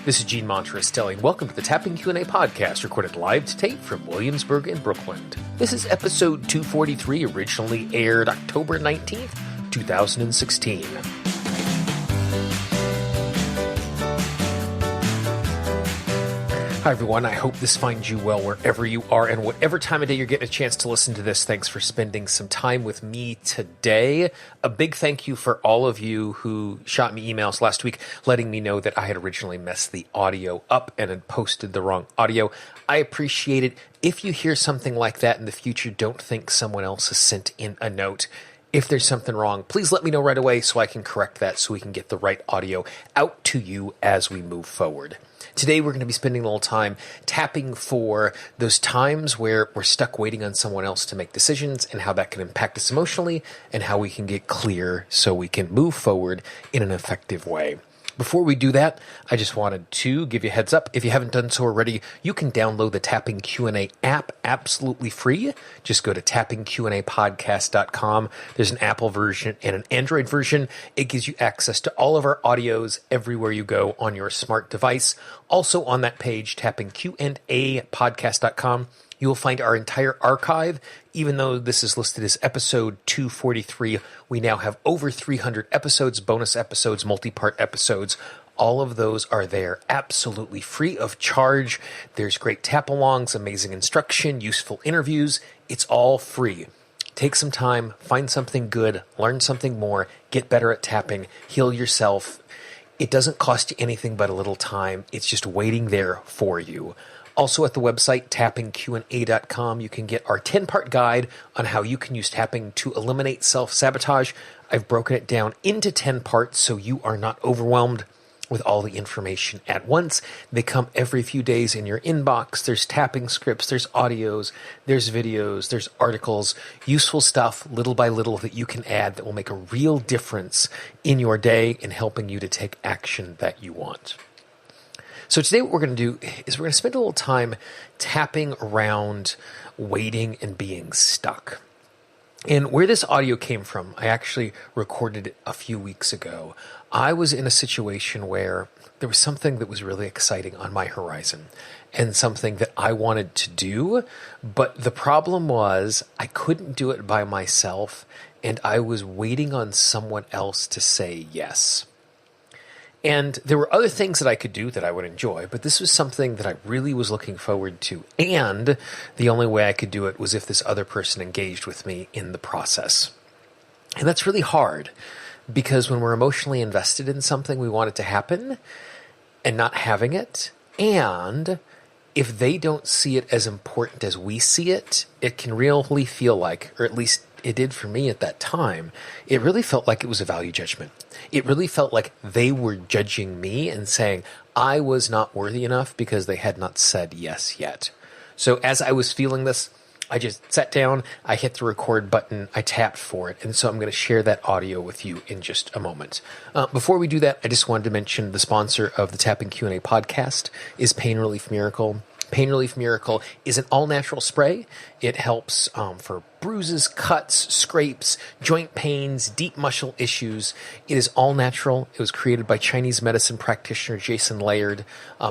This is Gene Montrose telling welcome to the Tapping Q&A podcast recorded live to tape from Williamsburg in Brooklyn. This is episode 243, originally aired October 19th, 2016. Hi, everyone. I hope this finds you well wherever you are and whatever time of day you're getting a chance to listen to this. Thanks for spending some time with me today. A big thank you for all of you who shot me emails last week letting me know that I had originally messed the audio up and had posted the wrong audio. I appreciate it. If you hear something like that in the future, don't think someone else has sent in a note. If there's something wrong, please let me know right away so I can correct that so we can get the right audio out to you as we move forward. Today, we're going to be spending a little time tapping for those times where we're stuck waiting on someone else to make decisions and how that can impact us emotionally and how we can get clear so we can move forward in an effective way. Before we do that, I just wanted to give you a heads up. If you haven't done so already, you can download the Tapping Q&A app absolutely free. Just go to tappingqandapodcast.com. There's an Apple version and an Android version. It gives you access to all of our audios everywhere you go on your smart device. Also on that page, tappingqandapodcast.com, you will find our entire archive. Even though this is listed as episode 243, we now have over 300 episodes, bonus episodes, multi-part episodes. All of those are there absolutely free of charge. There's great tap-alongs, amazing instruction, useful interviews. It's all free. Take some time, find something good, learn something more, get better at tapping, heal yourself. It doesn't cost you anything but a little time. It's just waiting there for you. Also at the website, tappingqna.com, you can get our 10-part guide on how you can use tapping to eliminate self-sabotage. I've broken it down into 10 parts so you are not overwhelmed with all the information at once. They come every few days in your inbox. There's tapping scripts, there's audios, there's videos, there's articles, useful stuff little by little that you can add that will make a real difference in your day in helping you to take action that you want. So today what we're going to do is we're going to spend a little time tapping around waiting and being stuck. And where this audio came from, I actually recorded it a few weeks ago. I was in a situation where there was something that was really exciting on my horizon and something that I wanted to do, but the problem was I couldn't do it by myself and I was waiting on someone else to say yes. And there were other things that I could do that I would enjoy, but this was something that I really was looking forward to. And the only way I could do it was if this other person engaged with me in the process. And that's really hard because when we're emotionally invested in something, we want it to happen and not having it. And if they don't see it as important as we see it, it can really feel like, or at least it did for me at that time, it really felt like it was a value judgment. It really felt like they were judging me and saying I was not worthy enough because they had not said yes yet. So as I was feeling this, I just sat down, I hit the record button, I tapped for it, and so I'm going to share that audio with you in just a moment. Before we do that, I just wanted to mention the sponsor of the Tapping Q&A podcast is Pain Relief Miracle. Pain Relief Miracle is an all-natural spray. It helps for bruises, cuts, scrapes, joint pains, deep muscle issues. It is all natural. It was created by Chinese medicine practitioner Jason Laird.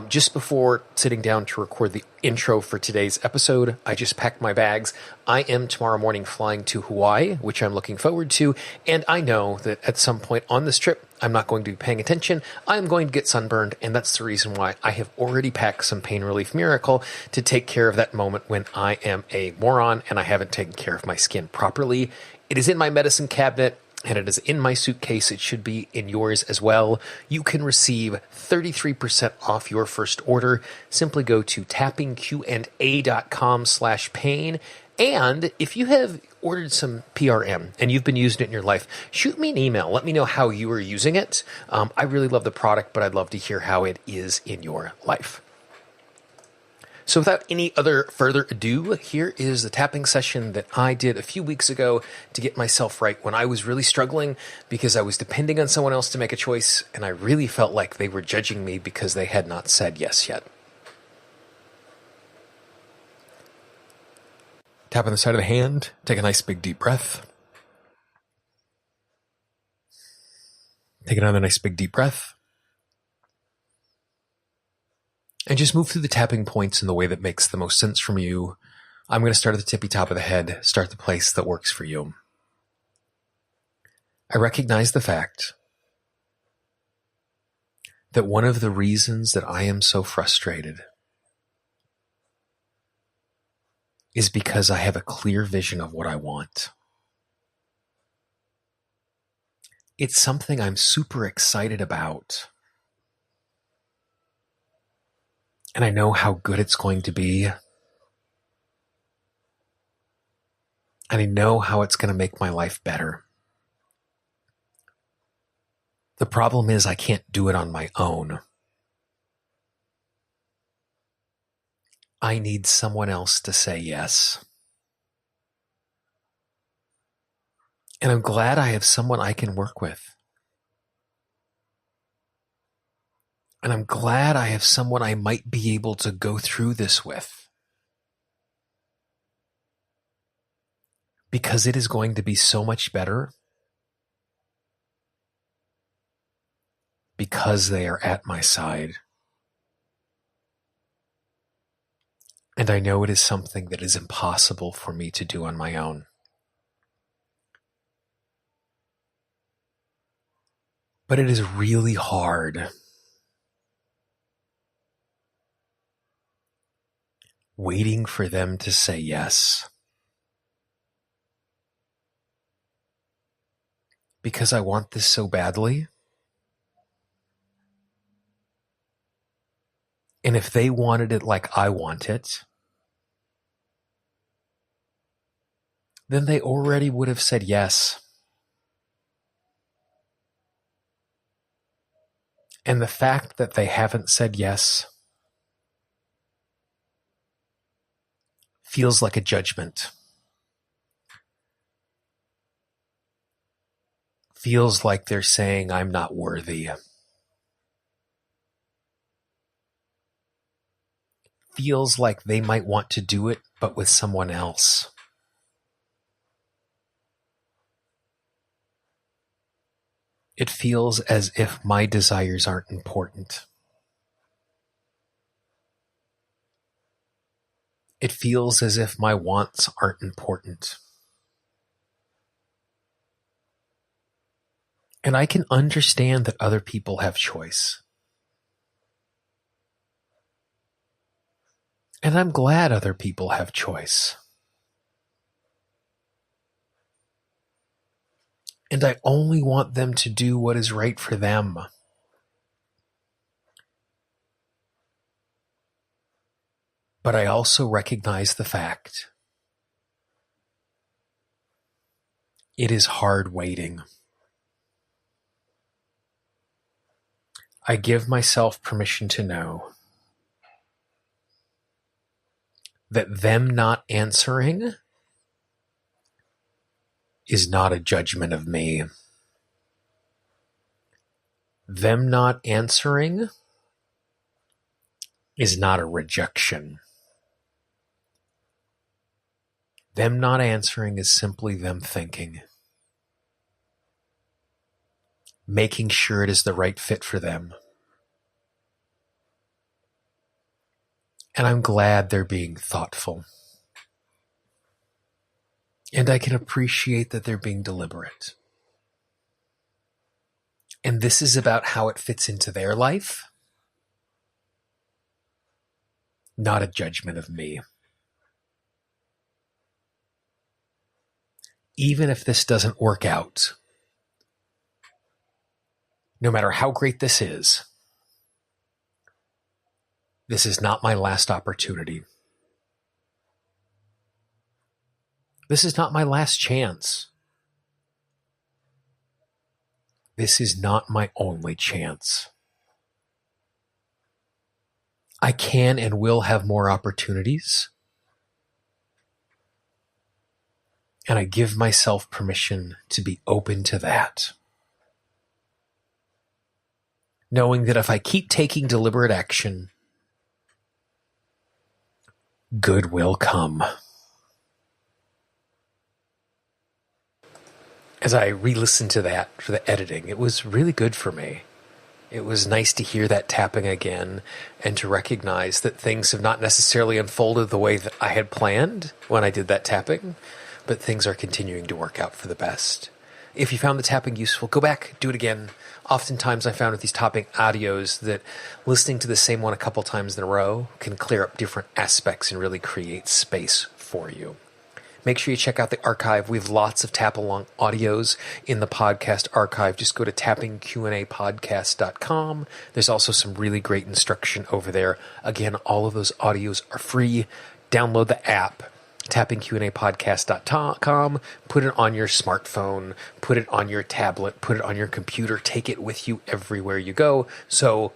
Just before sitting down to record the intro for today's episode, I just packed my bags. I am tomorrow morning flying to Hawaii, which I'm looking forward to, and I know that at some point on this trip, I'm not going to be paying attention. I'm going to get sunburned, and that's the reason why I have already packed some Pain Relief Miracle to take care of that moment when I am a moron and I haven't taken care of my skin properly. It is in my medicine cabinet, and it is in my suitcase. It should be in yours as well. You can receive 33% off your first order. Simply go to tappingqna.com/pain. And if you have ordered some PRM and you've been using it in your life, shoot me an email. Let me know how you are using it. I really love the product, but I'd love to hear how it is in your life. So without any other further ado, here is the tapping session that I did a few weeks ago to get myself right when I was really struggling because I was depending on someone else to make a choice, and I really felt like they were judging me because they had not said yes yet. Tap on the side of the hand, take a nice big deep breath. Take another nice big deep breath. And just move through the tapping points in the way that makes the most sense from you. I'm going to start at the tippy top of the head, start the place that works for you. I recognize the fact that one of the reasons that I am so frustrated is because I have a clear vision of what I want. It's something I'm super excited about. And I know how good it's going to be. And I know how it's going to make my life better. The problem is I can't do it on my own. I need someone else to say yes. And I'm glad I have someone I can work with. And I'm glad I have someone I might be able to go through this with. Because it is going to be so much better because they are at my side. And I know it is something that is impossible for me to do on my own. But it is really hard waiting for them to say yes. Because I want this so badly. And if they wanted it like I want it, then they already would have said yes. And the fact that they haven't said yes feels like a judgment. Feels like they're saying I'm not worthy. Feels like they might want to do it, but with someone else. It feels as if my desires aren't important. It feels as if my wants aren't important. And I can understand that other people have choice. And I'm glad other people have choice. And I only want them to do what is right for them. But I also recognize the fact it is hard waiting. I give myself permission to know that them not answering is not a judgment of me. Them not answering is not a rejection. Them not answering is simply them thinking. Making sure it is the right fit for them. And I'm glad they're being thoughtful. And I can appreciate that they're being deliberate. And this is about how it fits into their life, not a judgment of me. Even if this doesn't work out, no matter how great this is not my last opportunity. This is not my last chance. This is not my only chance. I can and will have more opportunities. And I give myself permission to be open to that. Knowing that if I keep taking deliberate action, good will come. As I re-listened to that for the editing, it was really good for me. It was nice to hear that tapping again and to recognize that things have not necessarily unfolded the way that I had planned when I did that tapping, but things are continuing to work out for the best. If you found the tapping useful, go back, do it again. Oftentimes I found with these tapping audios that listening to the same one a couple times in a row can clear up different aspects and really create space for you. Make sure you check out the archive. We have lots of tap-along audios in the podcast archive. Just go to tappingqandapodcast.com. There's also some really great instruction over there. Again, all of those audios are free. Download the app, tappingqandapodcast.com. Put it on your smartphone. Put it on your tablet. Put it on your computer. Take it with you everywhere you go. So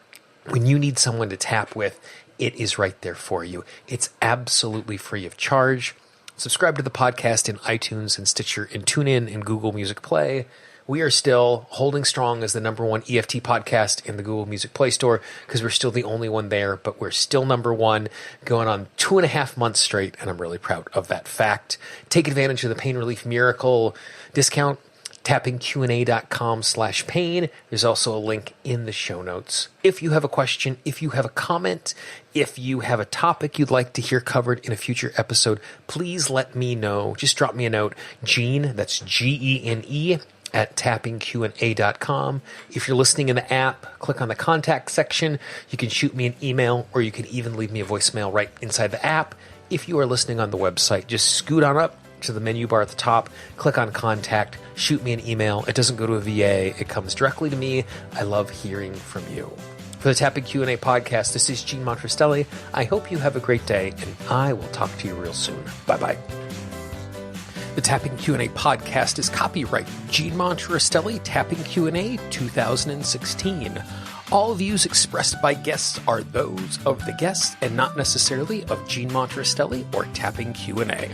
when you need someone to tap with, it is right there for you. It's absolutely free of charge. Subscribe to the podcast in iTunes and Stitcher and TuneIn and Google Music Play. We are still holding strong as the number one EFT podcast in the Google Music Play Store because we're still the only one there, but we're still number one going on 2.5 months straight, and I'm really proud of that fact. Take advantage of the Pain Relief Miracle discount, tappingqna.com/pain. There's also a link in the show notes. If you have a question, if you have a comment, if you have a topic you'd like to hear covered in a future episode, please let me know. Just drop me a note. Gene, that's Gene, at tappingqna.com. If you're listening in the app, click on the contact section. You can shoot me an email, or you can even leave me a voicemail right inside the app. If you are listening on the website, just scoot on up to the menu bar at the top, click on contact, shoot me an email. It doesn't go to a VA. It comes directly to me. I love hearing from you. For the Tapping Q&A podcast, this is Gene Montrestelli. I hope you have a great day, and I will talk to you real soon. Bye-bye. The Tapping Q&A podcast is copyright Gene Montrestelli, Tapping Q&A 2016. All views expressed by guests are those of the guests and not necessarily of Gene Montrestelli or Tapping Q&A.